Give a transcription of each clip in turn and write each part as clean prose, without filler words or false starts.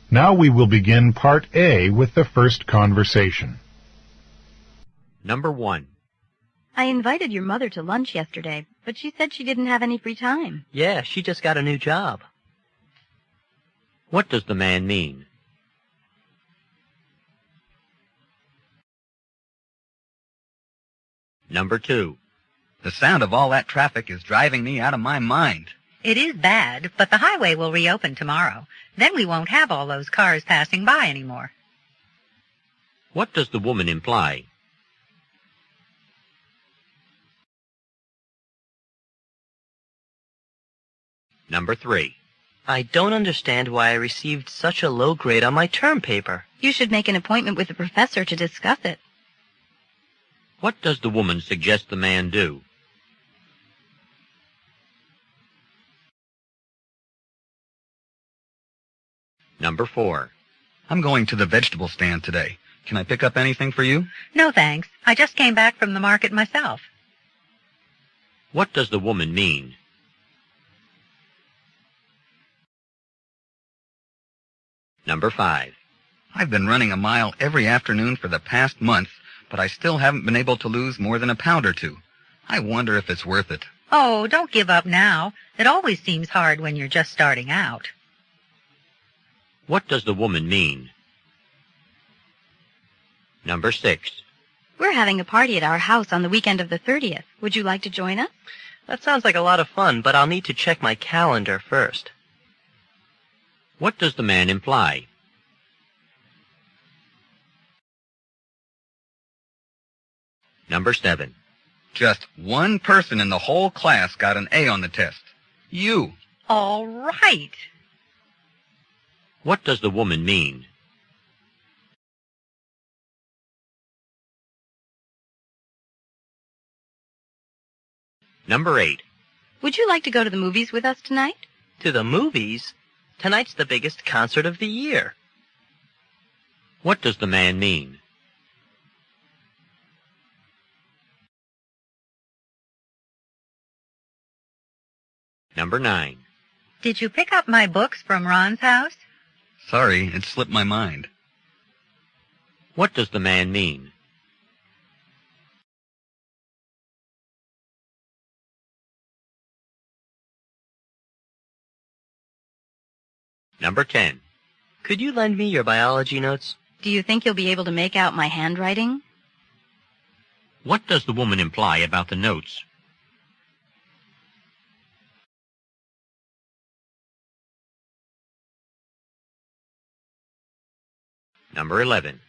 Now we will begin Part A with the first conversation. Number 1. I invited your mother to lunch yesterday, but she said she didn't have any free time. Yeah, she just got a new job. What does the man mean? Number 2. The sound of all that traffic is driving me out of my mind. It is bad, but the highway will reopen tomorrow. Then we won't have all those cars passing by anymore. What does the woman imply? Number 3. I don't understand why I received such a low grade on my term paper. You should make an appointment with the professor to discuss it. What does the woman suggest the man do? Number 4. I'm going to the vegetable stand today. Can I pick up anything for you? No, thanks. I just came back from the market myself. What does the woman mean? Number 5. I've been running a mile every afternoon for the past month, but I still haven't been able to lose more than a pound or two. I wonder if it's worth it. Oh, don't give up now. It always seems hard when you're just starting out. What does the woman mean? Number 6. We're having a party at our house on the weekend of the 30th. Would you like to join us? That sounds like a lot of fun, but I'll need to check my calendar first. What does the man imply? Number 7. Just one person in the whole class got an A on the test. You. All right. What does the woman mean? Number 8. Would you like to go to the movies with us tonight? To the movies? Tonight's the biggest concert of the year. What does the man mean? Number 9. Did you pick up my books from Ron's house? Sorry, it slipped my mind. What does the man mean? Number 10. Could you lend me your biology notes? Do you think you'll be able to make out my handwriting? What does the woman imply about the notes? Number 11.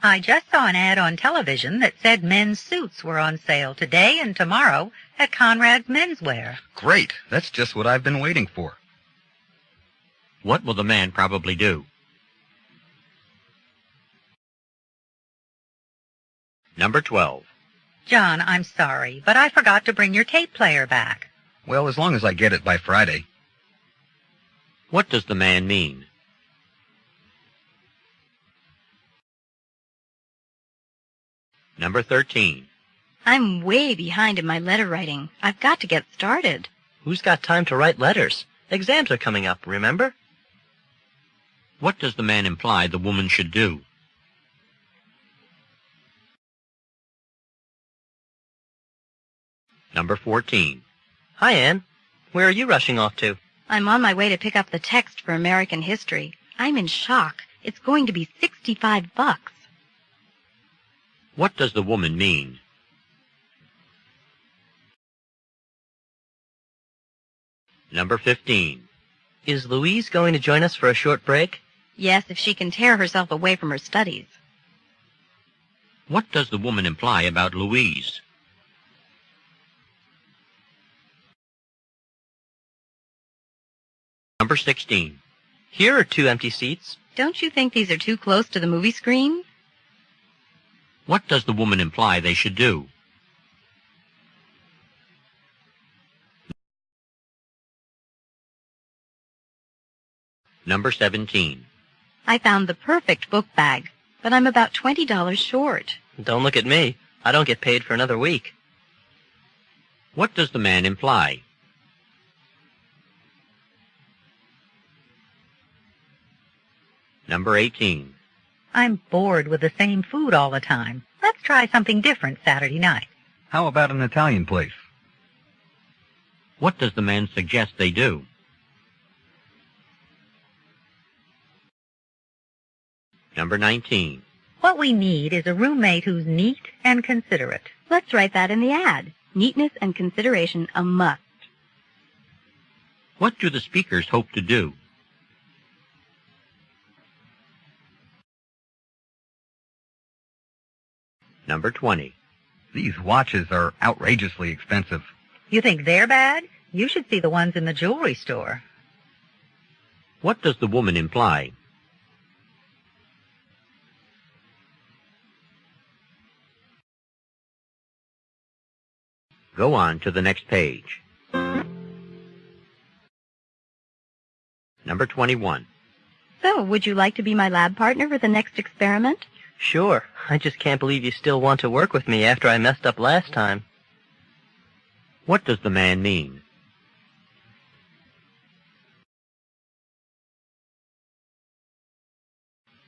I just saw an ad on television that said men's suits were on sale today and tomorrow at Conrad's Menswear. Great. That's just what I've been waiting for. What will the man probably do? Number 12. John, I'm sorry, but I forgot to bring your tape player back. Well, as long as I get it by Friday. What does the man mean? Number 13. I'm way behind in my letter writing. I've got to get started. Who's got time to write letters? Exams are coming up, remember? What does the man imply the woman should do? Number 14. Hi, Anne. Where are you rushing off to? I'm on my way to pick up the text for American history. I'm in shock. It's going to be $65. What does the woman mean? Number 15. Is Louise going to join us for a short break? Yes, if she can tear herself away from her studies. What does the woman imply about Louise? Number 16. Here are 2 empty seats. Don't you think these are too close to the movie screen? What does the woman imply they should do? Number 17. I found the perfect book bag, but I'm about $20 short. Don't look at me. I don't get paid for another week. What does the man imply? Number 18. I'm bored with the same food all the time. Let's try something different Saturday night. How about an Italian place? What does the man suggest they do? Number 19. What we need is a roommate who's neat and considerate. Let's write that in the ad. Neatness and consideration a must. What do the speakers hope to do? Number 20. These watches are outrageously expensive. You think they're bad? You should see the ones in the jewelry store. What does the woman imply? Go on to the next page. Number 21. So, would you like to be my lab partner for the next experiment? Sure. I just can't believe you still want to work with me after I messed up last time. What does the man mean?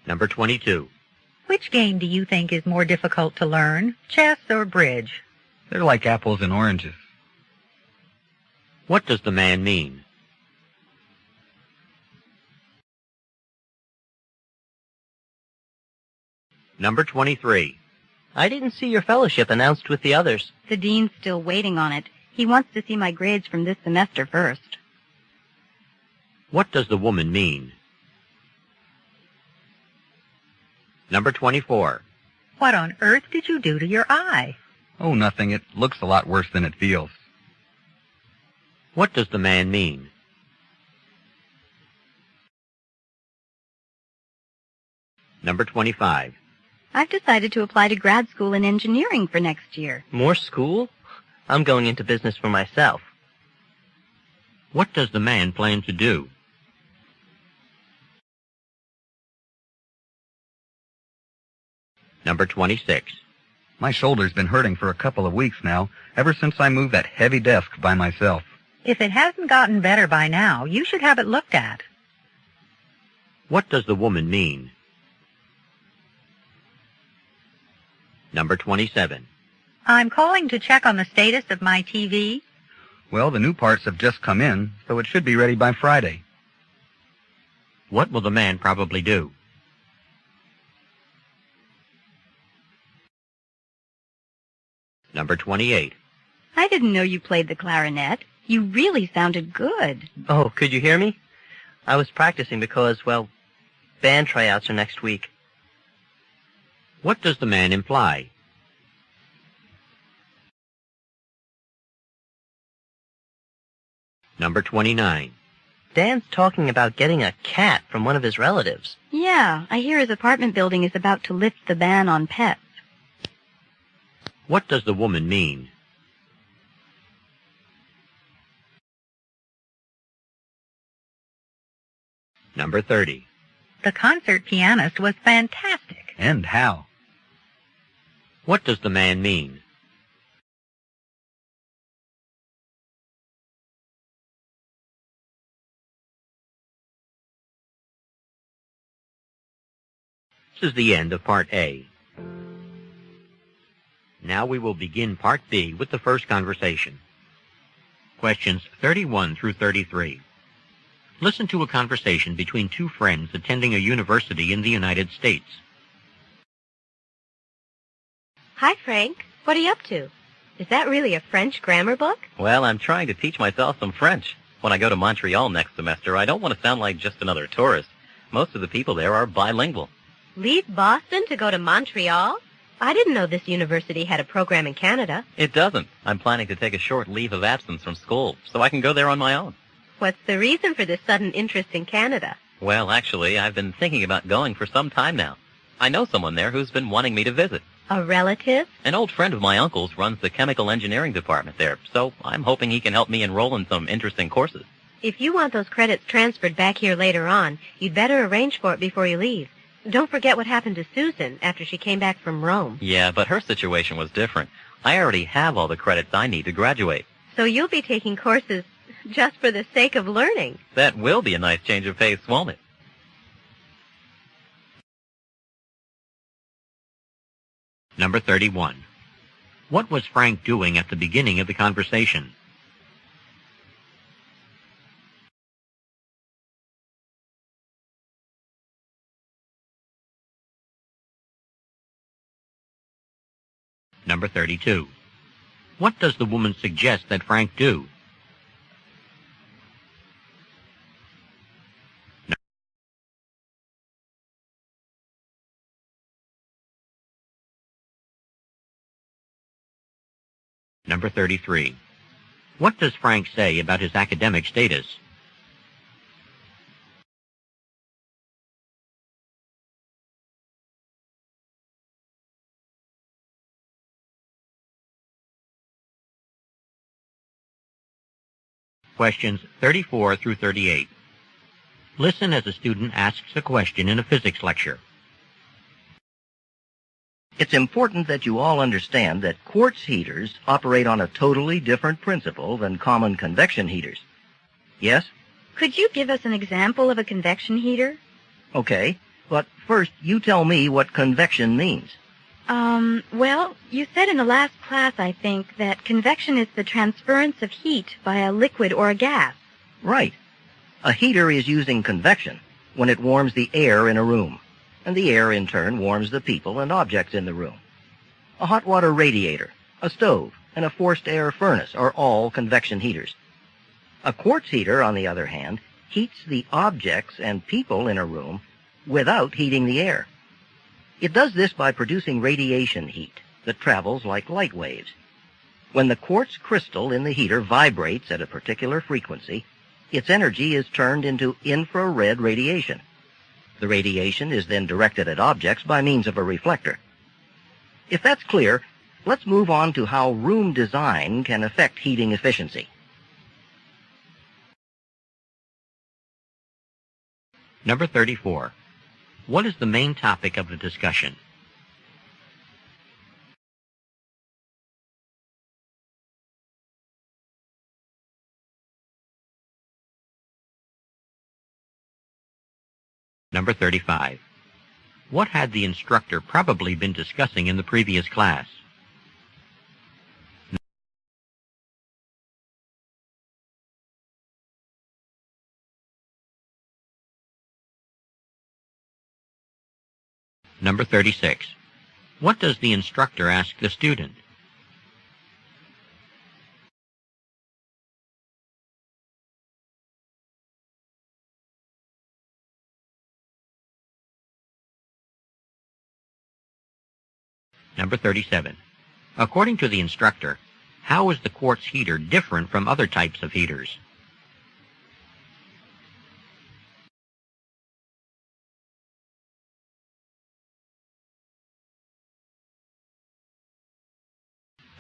Number 22. Which game do you think is more difficult to learn, chess or bridge? They're like apples and oranges. What does the man mean? Number 23. I didn't see your fellowship announced with the others. The dean's still waiting on it. He wants to see my grades from this semester first. What does the woman mean? Number 24. What on earth did you do to your eye? Oh, nothing. It looks a lot worse than it feels. What does the man mean? Number 25. I've decided to apply to grad school in engineering for next year. More school? I'm going into business for myself. What does the man plan to do? Number 26. My shoulder's been hurting for a couple of weeks now, ever since I moved that heavy desk by myself. If it hasn't gotten better by now, you should have it looked at. What does the woman mean? Number 27. I'm calling to check on the status of my TV. Well, the new parts have just come in, so it should be ready by Friday. What will the man probably do? Number 28. I didn't know you played the clarinet. You really sounded good. Oh, could you hear me? I was practicing because, well, band tryouts are next week. What does the man imply? Number 29. Dan's talking about getting a cat from one of his relatives. Yeah, I hear his apartment building is about to lift the ban on pets. What does the woman mean? Number 30. The concert pianist was fantastic. And how? What does the man mean? This is the end of Part A. Now we will begin Part B with the first conversation. Questions 31 through 33. Listen to a conversation between two friends attending a university in the United States. Hi, Frank. What are you up to? Is that really a French grammar book? Well, I'm trying to teach myself some French. When I go to Montreal next semester, I don't want to sound like just another tourist. Most of the people there are bilingual. Leave Boston to go to Montreal? I didn't know this university had a program in Canada. It doesn't. I'm planning to take a short leave of absence from school, so I can go there on my own. What's the reason for this sudden interest in Canada? Well, actually, I've been thinking about going for some time now. I know someone there who's been wanting me to visit. A relative? An old friend of my uncle's runs the chemical engineering department there, so I'm hoping he can help me enroll in some interesting courses. If you want those credits transferred back here later on, you'd better arrange for it before you leave. Don't forget what happened to Susan after she came back from Rome. Yeah, but her situation was different. I already have all the credits I need to graduate. So you'll be taking courses just for the sake of learning. That will be a nice change of pace, won't it? Number 31. What was Frank doing at the beginning of the conversation? Number 32. What does the woman suggest that Frank do? Number 33. What does Frank say about his academic status? Questions 34 through 38. Listen as a student asks a question in a physics lecture. It's important that you all understand that quartz heaters operate on a totally different principle than common convection heaters. Yes? Could you give us an example of a convection heater? Okay, but first you tell me what convection means. Well, you said in the last class, I think, that convection is the transference of heat by a liquid or a gas. Right. A heater is using convection when it warms the air in a room, and the air in turn warms the people and objects in the room. A hot water radiator, a stove, and a forced air furnace are all convection heaters. A quartz heater, on the other hand, heats the objects and people in a room without heating the air. It does this by producing radiation heat that travels like light waves. When the quartz crystal in the heater vibrates at a particular frequency, its energy is turned into infrared radiation. The radiation is then directed at objects by means of a reflector. If that's clear, let's move on to how room design can affect heating efficiency. Number 34. What is the main topic of the discussion? Number 35. What had the instructor probably been discussing in the previous class? Number 36. What does the instructor ask the student? Number 37. According to the instructor, how is the quartz heater different from other types of heaters?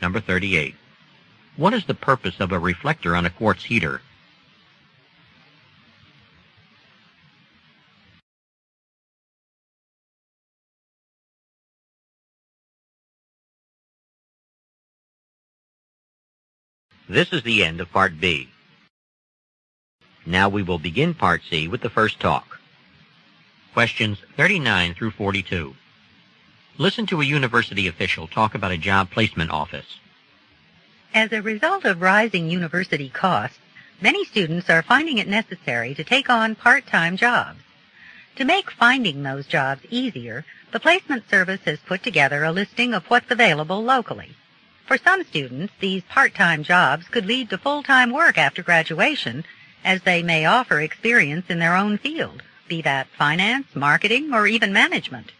Number 38. What is the purpose of a reflector on a quartz heater? This is the end of Part B. Now we will begin Part C with the first talk. Questions 39 through 42. Listen to a university official talk about a job placement office. As a result of rising university costs, many students are finding it necessary to take on part-time jobs. To make finding those jobs easier, the Placement Service has put together a listing of what's available locally. For some students, these part-time jobs could lead to full-time work after graduation, as they may offer experience in their own field, be that finance, marketing, or even management.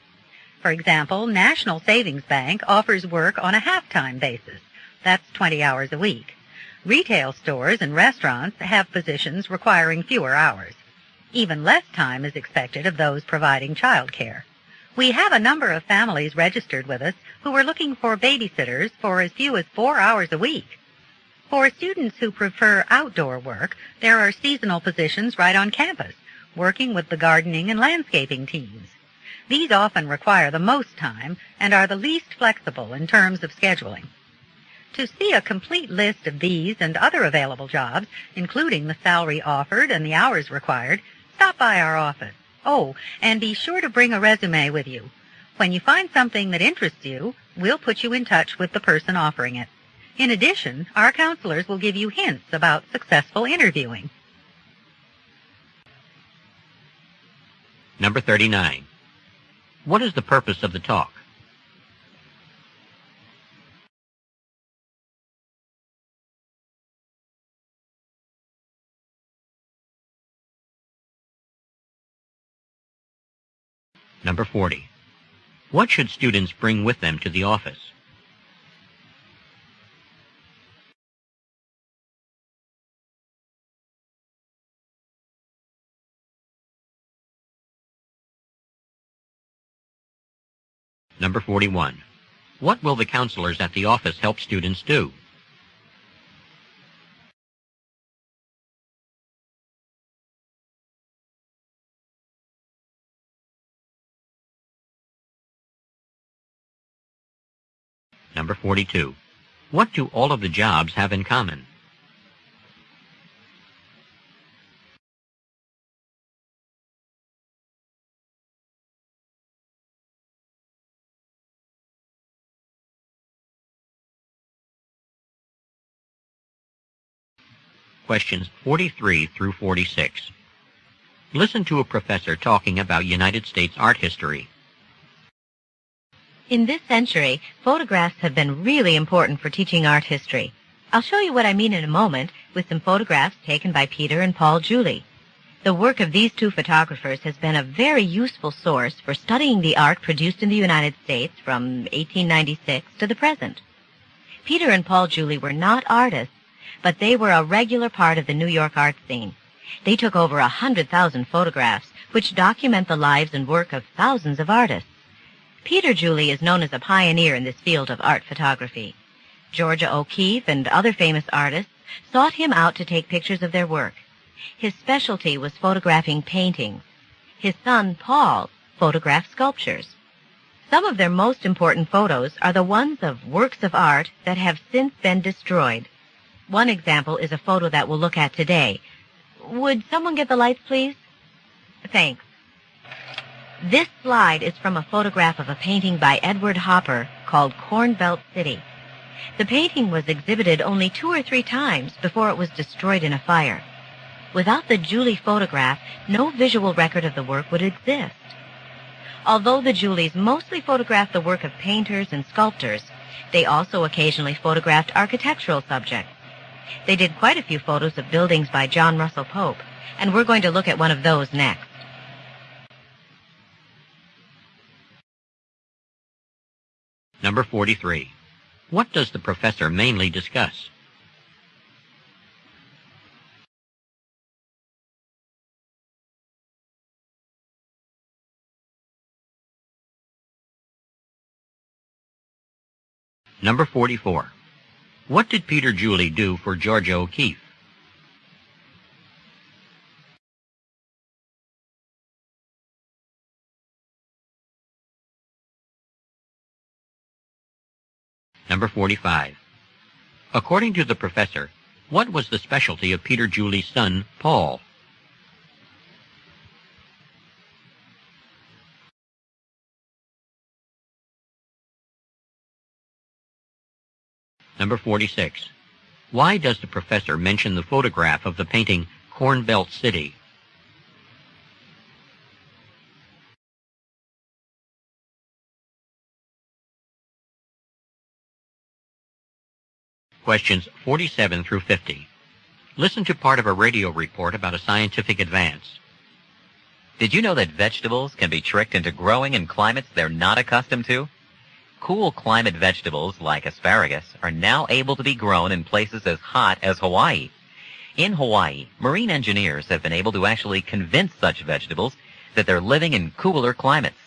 For example, National Savings Bank offers work on a half-time basis. That's 20 hours a week. Retail stores and restaurants have positions requiring fewer hours. Even less time is expected of those providing child care. We have a number of families registered with us who are looking for babysitters for as few as 4 hours a week. For students who prefer outdoor work, there are seasonal positions right on campus, working with the gardening and landscaping teams. These often require the most time and are the least flexible in terms of scheduling. To see a complete list of these and other available jobs, including the salary offered and the hours required, stop by our office. Oh, and be sure to bring a resume with you. When you find something that interests you, we'll put you in touch with the person offering it. In addition, our counselors will give you hints about successful interviewing. Number 39. What is the purpose of the talk? Number 40. What should students bring with them to the office? Number 41. What will the counselors at the office help students do? Number 42. What do all of the jobs have in common? Questions 43 through 46. Listen to a professor talking about United States art history. In this century, photographs have been really important for teaching art history. I'll show you what I mean in a moment with some photographs taken by Peter and Paul Julie. The work of these two photographers has been a very useful source for studying the art produced in the United States from 1896 to the present. Peter and Paul Julie were not artists, but they were a regular part of the New York art scene. They took over 100,000 photographs, which document the lives and work of thousands of artists. Peter Julie is known as a pioneer in this field of art photography. Georgia O'Keeffe and other famous artists sought him out to take pictures of their work. His specialty was photographing paintings. His son, Paul, photographed sculptures. Some of their most important photos are the ones of works of art that have since been destroyed. One example is a photo that we'll look at today. Would someone get the lights, please? Thanks. This slide is from a photograph of a painting by Edward Hopper called Corn Belt City. The painting was exhibited only 2 or 3 times before it was destroyed in a fire. Without the Julie photograph, no visual record of the work would exist. Although the Julies mostly photographed the work of painters and sculptors, they also occasionally photographed architectural subjects. They did quite a few photos of buildings by John Russell Pope, and we're going to look at one of those next. Number 43. What does the professor mainly discuss? Number 44. What did Peter Julie do for Georgia O'Keeffe? Number 45. According to the professor, what was the specialty of Peter Julie's son, Paul? Number 46. Why does the professor mention the photograph of the painting Corn Belt City? Questions 47 through 50. Listen to part of a radio report about a scientific advance. Did you know that vegetables can be tricked into growing in climates they're not accustomed to? Cool climate vegetables, like asparagus, are now able to be grown in places as hot as Hawaii. In Hawaii, marine engineers have been able to actually convince such vegetables that they're living in cooler climates.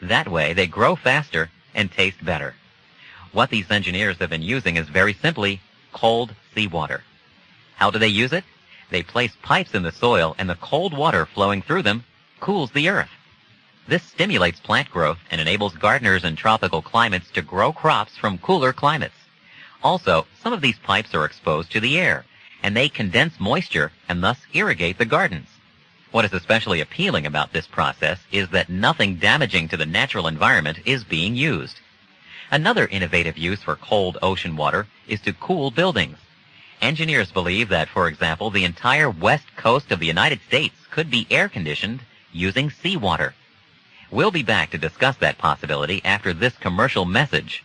That way, they grow faster and taste better. What these engineers have been using is very simply cold seawater. How do they use it? They place pipes in the soil, and the cold water flowing through them cools the earth. This stimulates plant growth and enables gardeners in tropical climates to grow crops from cooler climates. Also, some of these pipes are exposed to the air, and they condense moisture and thus irrigate the gardens. What is especially appealing about this process is that nothing damaging to the natural environment is being used. Another innovative use for cold ocean water is to cool buildings. Engineers believe that, for example, the entire west coast of the United States could be air-conditioned using seawater. We'll be back to discuss that possibility after this commercial message.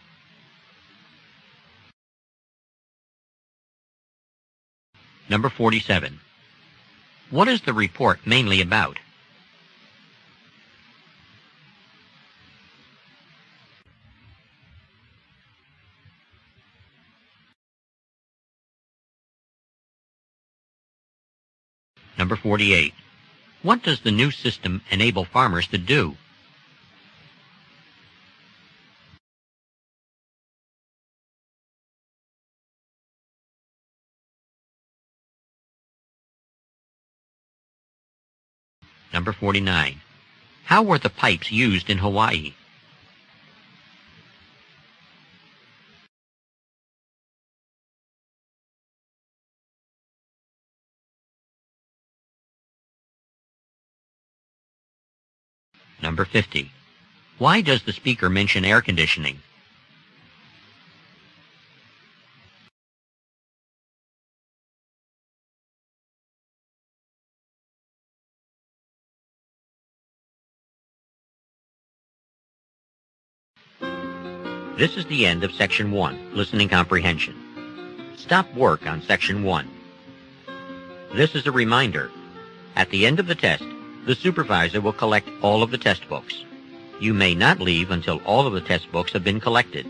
Number 47. What is the report mainly about? Number 48. What does the new system enable farmers to do? Number 49. How were the pipes used in Hawaii? Number 50. Why does the speaker mention air conditioning? This is the end of Section 1, Listening Comprehension. Stop work on Section 1. This is a reminder. At the end of the test, the supervisor will collect all of the test books. You may not leave until all of the test books have been collected.